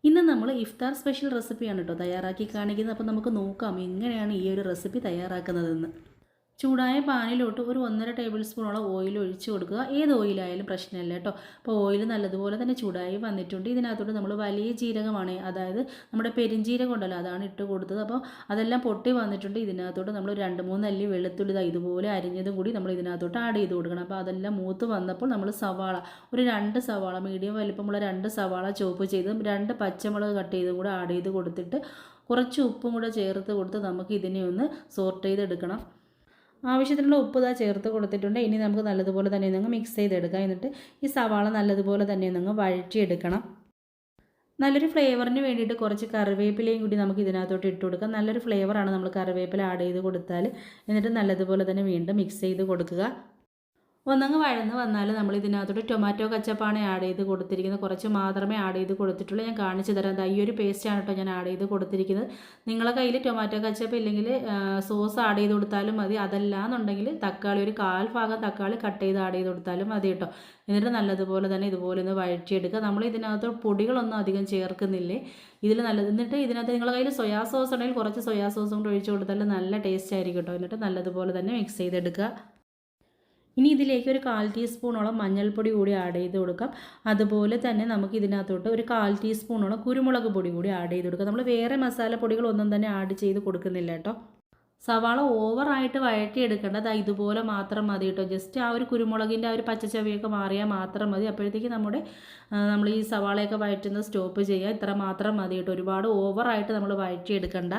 ഇന്ന് നമ്മൾ ഇഫ്താർ സ്പെഷ്യൽ റെസിപ്പിയാണ് കേട്ടോ തയ്യാറാക്കി കാണിക്കുന്നത്. അപ്പോൾ നമുക്ക് നോക്കാം എങ്ങനെയാണ് ഈ ഒരു റെസിപ്പി തയ്യാറാക്കുന്നതെന്ന്. ചൂടായ പാനിലോട്ട് ഒരു 1.5 ടേബിൾ സ്പൂണോളം ഓയിൽ ഒഴിച്ച് കൊടുക്കുക. ഏത് ഓയിലായാലും പ്രശ്നമില്ല കേട്ടോ. അപ്പോൾ ഓയിൽ നല്ലതുപോലെ തന്നെ ചൂടായി വന്നിട്ടുണ്ട്. ഇതിനകത്തോട്ട് നമ്മൾ വലിയ ജീരകമാണ്, അതായത് നമ്മുടെ പെരിഞ്ജീരകം ഉണ്ടല്ലോ, അതാണ് ഇട്ട് കൊടുത്തത്. അപ്പോൾ അതെല്ലാം പൊട്ടി വന്നിട്ടുണ്ട്. ഇതിനകത്തോട്ട് നമ്മൾ 2-3 അല്ലി വെളുത്തുള്ളി ഇതുപോലെ അരിഞ്ഞതും കൂടി നമ്മൾ ഇതിനകത്തോട്ട് ആഡ് ചെയ്ത് കൊടുക്കണം. അപ്പോൾ അതെല്ലാം മൂത്ത് വന്നപ്പോൾ നമ്മൾ സവാള, ഒരു 2 സവാള, മീഡിയം വലിപ്പമുള്ള 2 സവാള ചോപ്പ് ചെയ്തും 2 പച്ചമുളക് കട്ട് ചെയ്തും കൂടെ ആഡ് ചെയ്ത് കൊടുത്തിട്ട് കുറച്ച് ഉപ്പും കൂടെ ചേർത്ത് കൊടുത്ത് നമുക്ക് ഇതിനെ ഒന്ന് സോർട്ട് ചെയ്തെടുക്കണം. ആവശ്യത്തിനുള്ള ഉപ്പ് ചേർത്ത് കൊടുത്തിട്ടുണ്ട്. ഇനി നമുക്ക് നല്ലതുപോലെ തന്നെ ഒന്ന് മിക്സ് ചെയ്തെടുക്കാം. എന്നിട്ട് ഈ സവാള നല്ലതുപോലെ തന്നെ ഒന്ന് വഴറ്റിയെടുക്കണം. നല്ലൊരു ഫ്ലേവറിന് വേണ്ടിയിട്ട് കുറച്ച് കറിവേപ്പിലയും കൂടി നമുക്ക് ഇതിനകത്തോട്ട് ഇട്ട് കൊടുക്കാം. നല്ലൊരു ഫ്ലേവറാണ് നമ്മൾ കറിവേപ്പില ആഡ് ചെയ്ത് കൊടുത്താൽ. എന്നിട്ട് നല്ലതുപോലെ തന്നെ വീണ്ടും മിക്സ് ചെയ്ത് കൊടുക്കുക. ഒന്നങ്ങ് വഴന്ന് വന്നാൽ നമ്മൾ ഇതിനകത്തോട്ട് ടൊമാറ്റോ കച്ചപ്പാണ് ആഡ് ചെയ്ത് കൊടുത്തിരിക്കുന്നത്. കുറച്ച് മാത്രമേ ആഡ് ചെയ്ത് കൊടുത്തിട്ടുള്ളൂ. ഞാൻ കാണിച്ചു തരാം. ഈ ഒരു പേസ്റ്റാണ് കേട്ടോ ഞാൻ ആഡ് ചെയ്ത് കൊടുത്തിരിക്കുന്നത്. നിങ്ങളുടെ കയ്യിൽ ടൊമാറ്റോ കച്ചപ്പ് ഇല്ലെങ്കിൽ സോസ് ആഡ് ചെയ്ത് കൊടുത്താലും മതി. അതല്ലാന്നുണ്ടെങ്കിൽ തക്കാളി, ഒരു 1/4 ഭാഗം തക്കാളി കട്ട് ചെയ്ത് ആഡ് ചെയ്ത് കൊടുത്താലും മതി കേട്ടോ. എന്നിട്ട് നല്ലതുപോലെ തന്നെ ഇതുപോലെ ഒന്ന് വഴറ്റിയെടുക്കുക. നമ്മൾ ഇതിനകത്ത് പൊടികളൊന്നും അധികം ചേർക്കുന്നില്ലേ, ഇതിൽ നല്ലത്. എന്നിട്ട് ഇതിനകത്ത് നിങ്ങളുടെ കയ്യിൽ സോയാ സോസ് ഉണ്ടെങ്കിൽ കുറച്ച് സോയാ സോസും കൂടി ഒഴിച്ച് കൊടുത്താൽ നല്ല ടേസ്റ്റ് ആയിരിക്കും കേട്ടോ. എന്നിട്ട് നല്ലതുപോലെ തന്നെ മിക്സ് ചെയ്തെടുക്കുക. ഇനി ഇതിലേക്ക് ഒരു 1/4 ടീസ്പൂണോളം മഞ്ഞൾപ്പൊടി കൂടി ആഡ് ചെയ്ത് കൊടുക്കാം. അതുപോലെ തന്നെ നമുക്ക് ഇതിനകത്തോട്ട് ഒരു 1/4 ടീസ്പൂണോളം കുരുമുളക് പൊടി കൂടി ആഡ് ചെയ്ത് കൊടുക്കാം. നമ്മൾ വേറെ മസാലപ്പൊടികളൊന്നും തന്നെ ആഡ് ചെയ്ത് കൊടുക്കുന്നില്ല കേട്ടോ. സവാള ഓവറായിട്ട് വഴറ്റിയെടുക്കേണ്ടത് ഇതുപോലെ മാത്രം മതി കേട്ടോ. ജസ്റ്റ് ആ ഒരു കുരുമുളകിൻ്റെ ആ ഒരു പച്ചച്ചവയൊക്കെ മാറിയാൽ മാത്രം മതി. അപ്പോഴത്തേക്ക് നമ്മൾ ഈ സവാളയൊക്കെ വഴറ്റുന്നത് സ്റ്റോപ്പ് ചെയ്യുക. ഇത്ര മാത്രം മതി കേട്ടോ. ഒരുപാട് ഓവറായിട്ട് നമ്മൾ വഴറ്റിയെടുക്കണ്ട.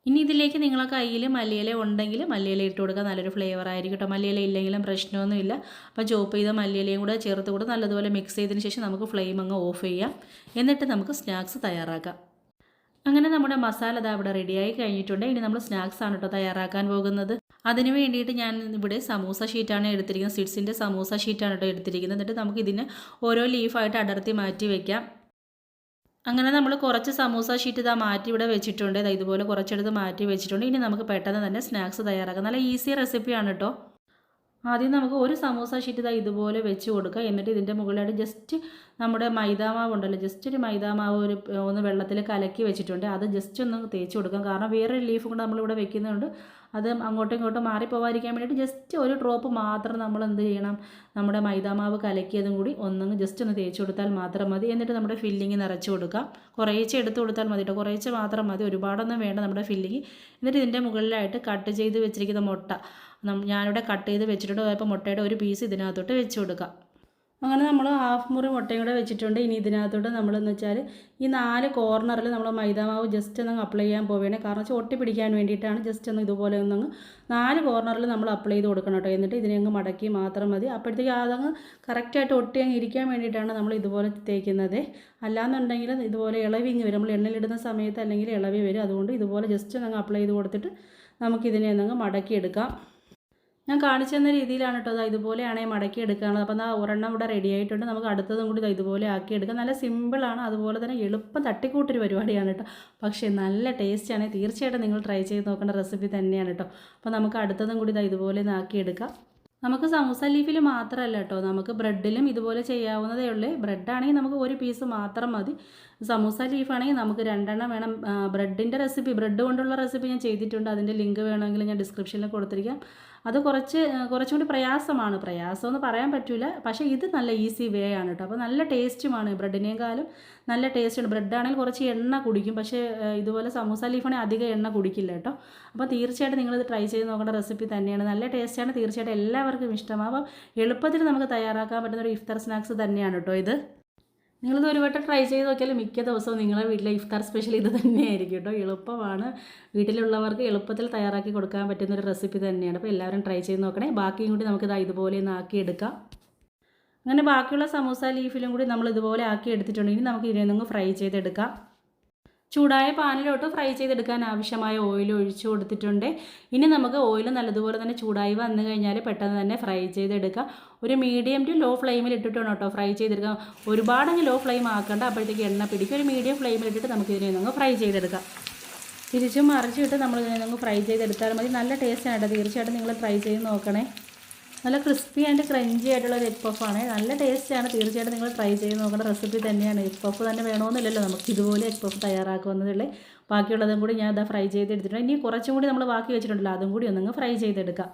ഇനി ഇതിലേക്ക് നിങ്ങളെ കയ്യിൽ മല്ലിയില ഉണ്ടെങ്കിൽ മല്ലിയില ഇട്ട് കൊടുക്കുക. നല്ലൊരു ഫ്ലേവർ ആയിരിക്കും കേട്ടോ. മല്ലിയില ഇല്ലെങ്കിലും പ്രശ്നമൊന്നുമില്ല. അപ്പോൾ ചോപ്പ് ചെയ്ത മല്ലിയിലയും കൂടെ ചേർത്ത് കൂടെ നല്ലതുപോലെ മിക്സ് ചെയ്തതിന് ശേഷം നമുക്ക് ഫ്ലെയിം അങ്ങ് ഓഫ് ചെയ്യാം. എന്നിട്ട് നമുക്ക് സ്നാക്സ് തയ്യാറാക്കാം. അങ്ങനെ നമ്മുടെ മസാല ഇവിടെ റെഡിയായി കഴിഞ്ഞിട്ടുണ്ട്. ഇനി നമ്മൾ സ്നാക്സ് ആണ് കേട്ടോ തയ്യാറാക്കാൻ പോകുന്നത്. അതിന് വേണ്ടിയിട്ട് ഞാൻ ഇവിടെ സമൂസ ഷീറ്റാണ് എടുത്തിരിക്കുന്നത്. സിഡ്സിൻ്റെ സമൂസ ഷീറ്റാണ് കേട്ടോ എടുത്തിരിക്കുന്നത്. എന്നിട്ട് നമുക്ക് ഇതിനെ ഓരോ ലീഫായിട്ട് അടർത്തി മാറ്റി വയ്ക്കാം. അങ്ങനെ നമ്മൾ കുറച്ച് സമൂസ ഷീറ്റ് മാറ്റി ഇവിടെ വെച്ചിട്ടുണ്ട്. ഇതുപോലെ കുറച്ചെടുത്ത് മാറ്റി വെച്ചിട്ടുണ്ട്. ഇനി നമുക്ക് പെട്ടെന്ന് തന്നെ സ്നാക്സ് തയ്യാറാക്കാം. നല്ല ഈസി റെസിപ്പിയാണ് കേട്ടോ. ആദ്യം നമുക്ക് ഒരു സമൂസ ഷീറ്റ് ഇതുപോലെ വെച്ച് കൊടുക്കുക. എന്നിട്ട് ഇതിൻ്റെ മുകളിലായിട്ട് ജസ്റ്റ് നമ്മുടെ മൈദാമാവ് ഉണ്ടല്ലോ, ജസ്റ്റ് ഒരു മൈദാമാവ് ഒന്ന് വെള്ളത്തിൽ കലക്കി വെച്ചിട്ടുണ്ട്. അത് ജസ്റ്റ് ഒന്ന് തേച്ച് കൊടുക്കാം. കാരണം വേറൊരു ലീഫ് കൊണ്ട് നമ്മളിവിടെ വെക്കുന്നുണ്ട്. അത് അങ്ങോട്ടും ഇങ്ങോട്ടും മാറിപ്പോവാതിരിക്കാൻ വേണ്ടിയിട്ട് ജസ്റ്റ് ഒരു ഡ്രോപ്പ് മാത്രം നമ്മൾ എന്ത് ചെയ്യണം, നമ്മുടെ മൈദാമാവ് കലക്കിയതും കൂടി ജസ്റ്റ് ഒന്ന് തേച്ച് കൊടുത്താൽ മാത്രം മതി. എന്നിട്ട് നമ്മുടെ ഫില്ലിങ് നിറച്ച് കൊടുക്കാം. കുറേശ്ശെ എടുത്ത് കൊടുത്താൽ മതി കേട്ടോ. കുറേശ്ശെ മാത്രം മതി, ഒരുപാടൊന്നും വേണ്ട നമ്മുടെ ഫില്ലിങ്. എന്നിട്ട് ഇതിൻ്റെ മുകളിലായിട്ട് കട്ട് ചെയ്ത് വെച്ചിരിക്കുന്ന മുട്ട ഞാനിവിടെ കട്ട് ചെയ്ത് വെച്ചിട്ടുണ്ട്. അപ്പോൾ മുട്ടയുടെ ഒരു പീസ് ഇതിനകത്തോട്ട് വെച്ച് കൊടുക്കാം. അങ്ങനെ നമ്മൾ 1/2 മുറി മുട്ടയും കൂടെ വെച്ചിട്ടുണ്ട്. ഇനി ഇതിനകത്തോട്ട് നമ്മളെന്ന് വെച്ചാൽ ഈ 4 കോർണറിൽ നമ്മൾ മൈദാമാവ് ജസ്റ്റ് ഒന്ന് അപ്ലൈ ചെയ്യാൻ പോവുകയാണ്. കാരണം വെച്ചാൽ ഒട്ടി പിടിക്കാൻ വേണ്ടിയിട്ടാണ്. ജസ്റ്റ് ഒന്ന് ഇതുപോലെ 4 കോർണറിൽ നമ്മൾ അപ്ലൈ ചെയ്ത് കൊടുക്കണം കേട്ടോ. എന്നിട്ട് ഇതിനെ അങ്ങ് മടക്കി മാത്രം മതി. അപ്പോഴത്തേക്ക് അതങ്ങ് കറക്റ്റായിട്ട് ഒട്ടി അങ്ങ് ഇരിക്കാൻ വേണ്ടിയിട്ടാണ് നമ്മൾ ഇതുപോലെ തേക്കുന്നത്. അല്ലാന്നുണ്ടെങ്കിൽ ഇതുപോലെ ഇളവിങ്ങ് വരും. നമ്മൾ എണ്ണയിലിടുന്ന സമയത്ത് അല്ലെങ്കിൽ ഇളവി വരും. അതുകൊണ്ട് ഇതുപോലെ ജസ്റ്റ് ഒന്ന് അപ്ലൈ ചെയ്ത് കൊടുത്തിട്ട് നമുക്കിതിനെ ഒന്ന് മടക്കിയെടുക്കാം. ഞാൻ കാണിച്ചു തന്ന രീതിയിലാണ് കേട്ടോ. ഇതുപോലെയാണ് മടക്കി എടുക്കാനുള്ളത്. അപ്പം ഒരെണ്ണം ഇവിടെ റെഡി ആയിട്ടുണ്ട്. നമുക്ക് അടുത്തതും കൂടി ഇതുപോലെ ആക്കിയെടുക്കാം. നല്ല സിമ്പിളാണ്, അതുപോലെ തന്നെ എളുപ്പം തട്ടിക്കൂട്ടൊരു പരിപാടിയാണ് കേട്ടോ. പക്ഷേ നല്ല ടേസ്റ്റാണ്. തീർച്ചയായിട്ടും നിങ്ങൾ ട്രൈ ചെയ്ത് നോക്കേണ്ട റെസിപ്പി തന്നെയാണ് കേട്ടോ. അപ്പോൾ നമുക്ക് അടുത്തതും കൂടി ഇതുപോലെ ആക്കിയെടുക്കാം. നമുക്ക് സമൂസ ലീഫിൽ മാത്രമല്ല കേട്ടോ, നമുക്ക് ബ്രെഡിലും ഇതുപോലെ ചെയ്യാവുന്നതേ ഉള്ളൂ. ബ്രെഡാണെങ്കിൽ നമുക്ക് ഒരു പീസ് മാത്രം മതി. സമൂസ ലീഫാണെങ്കിൽ നമുക്ക് 2 എണ്ണം വേണം. ബ്രെഡിൻ്റെ റെസിപ്പി, ബ്രെഡ് കൊണ്ടുള്ള റെസിപ്പി ഞാൻ ചെയ്തിട്ടുണ്ട്. അതിൻ്റെ ലിങ്ക് വേണമെങ്കിൽ ഞാൻ ഡിസ്ക്രിപ്ഷനിൽ കൊടുത്തിരിക്കാം. അത് കുറച്ചും കൂടി പ്രയാസമെന്ന് പറയാൻ പറ്റില്ല. പക്ഷേ ഇത് നല്ല ഈസി വേ ആണ് കേട്ടോ. അപ്പോൾ നല്ല ടേസ്റ്റുമാണ്. ബ്രെഡിനേക്കാളും നല്ല ടേസ്റ്റാണ്. ബ്രെഡാണെങ്കിൽ കുറച്ച് എണ്ണ കുടിക്കും, പക്ഷേ ഇതുപോലെ സമൂസ ലീഫാണെങ്കിൽ അധികം എണ്ണ കുടിക്കില്ല കേട്ടോ. അപ്പോൾ തീർച്ചയായിട്ടും നിങ്ങളിത് ട്രൈ ചെയ്ത് നോക്കേണ്ട റെസിപ്പി തന്നെയാണ്. നല്ല ടേസ്റ്റാണ്. തീർച്ചയായിട്ടും എല്ലാവർക്കും ഇഷ്ടമാകും. അപ്പോൾ എളുപ്പത്തിൽ നമുക്ക് തയ്യാറാക്കാൻ പറ്റുന്ന ഒരു ഇഫ്താർ സ്നാക്സ് തന്നെയാണ് കേട്ടോ ഇത്. നിങ്ങളിത് ഒരു വട്ടം ട്രൈ ചെയ്ത് നോക്കിയാൽ മിക്ക ദിവസവും നിങ്ങളുടെ വീട്ടിലെ ഇഫ്താർ സ്പെഷ്യൽ ഇത് തന്നെയായിരിക്കും കേട്ടോ. എളുപ്പമാണ്. വീട്ടിലുള്ളവർക്ക് എളുപ്പത്തിൽ തയ്യാറാക്കി കൊടുക്കാൻ പറ്റുന്നൊരു റെസിപ്പി തന്നെയാണ്. അപ്പോൾ എല്ലാവരും ട്രൈ ചെയ്ത് നോക്കണേ. ബാക്കിയും കൂടി നമുക്കിത് ഇതുപോലെ ഒന്ന് ആക്കിയെടുക്കാം. അങ്ങനെ ബാക്കിയുള്ള സമൂസ ലീഫിലും കൂടി നമ്മൾ ഇതുപോലെ ആക്കി എടുത്തിട്ടുണ്ടെങ്കിൽ നമുക്ക് ഇതിനെ ഫ്രൈ ചെയ്തെടുക്കാം. ചൂടായ പാനിലോട്ട് ഫ്രൈ ചെയ്തെടുക്കാൻ ആവശ്യമായ ഓയിൽ ഒഴിച്ചു കൊടുത്തിട്ടുണ്ട്. ഇനി നമുക്ക് ഓയിൽ നല്ലതുപോലെ തന്നെ ചൂടായി വന്നു കഴിഞ്ഞാൽ പെട്ടെന്ന് തന്നെ ഫ്രൈ ചെയ്തെടുക്കാം. ഒരു മീഡിയം ടു ലോ ഫ്ലെയിമിൽ ഇട്ടിട്ടാണ് കേട്ടോ ഫ്രൈ ചെയ്തെടുക്കാം. ഒരുപാടങ്ങ് ലോ ഫ്ലെയിം ആക്കേണ്ട, അപ്പോഴത്തേക്ക് എണ്ണ പിടിക്കും. ഒരു മീഡിയം ഫ്ലെയിമിൽ ഇട്ടിട്ട് നമുക്ക് ഇതിനെ ഫ്രൈ ചെയ്തെടുക്കാം. തിരിച്ചും മറിച്ചിട്ട് നമ്മൾ ഇതിനെ ഫ്രൈ ചെയ്തെടുത്താൽ മതി. നല്ല ടേസ്റ്റാണ് കേട്ടോ. തീർച്ചയായിട്ടും നിങ്ങൾ ട്രൈ ചെയ്ത് നോക്കണേ. നല്ല ക്രിസ്പി ആൻഡ് ക്രഞ്ചി ആയിട്ടുള്ള ഒരു എഗ് പഫാണ്. നല്ല ടേസ്റ്റാണ്. തീർച്ചയായിട്ടും നിങ്ങൾ ട്രൈ ചെയ്ത് നോക്കേണ്ട റെസിപ്പി തന്നെയാണ്. എഗ് പഫ് തന്നെ വേണമെന്നില്ലല്ലോ, നമുക്ക് ഇതുപോലെ എഗ് പഫ് തയ്യാറാക്കുമെന്നതല്ലേ. ബാക്കിയുള്ളതും കൂടി ഞാൻ ഇതാ ഫ്രൈ ചെയ്തെടുത്തിട്ടുണ്ട്. ഇനി കുറച്ചും കൂടി നമ്മൾ ബാക്കി വെച്ചിട്ടുണ്ടല്ലോ, അതും കൂടി ഒന്നങ്ങ് ഫ്രൈ ചെയ്തെടുക്കാം.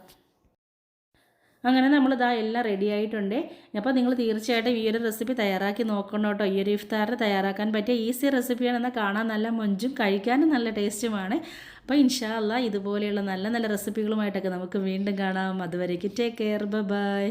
അങ്ങനെ നമ്മളിതാ എല്ലാം റെഡി ആയിട്ടുണ്ട്. അപ്പോൾ നിങ്ങൾ തീർച്ചയായിട്ടും ഈ ഒരു റെസിപ്പി തയ്യാറാക്കി നോക്കണം കേട്ടോ. ഈ ഒരു ഇഫ്താറിന് തയ്യാറാക്കാൻ പറ്റിയ ഈസി റെസിപ്പിയാണ്. എന്നാൽ കാണാൻ നല്ല മൊഞ്ചും കഴിക്കാനും നല്ല ടേസ്റ്റുമാണ്. അപ്പോൾ ഇൻഷാ അല്ലാഹ് ഇതുപോലെയുള്ള നല്ല നല്ല റെസിപ്പികളുമായിട്ടൊക്കെ നമുക്ക് വീണ്ടും കാണാം. അതുവരേക്ക് ടേക്ക് കെയർ, ബൈ.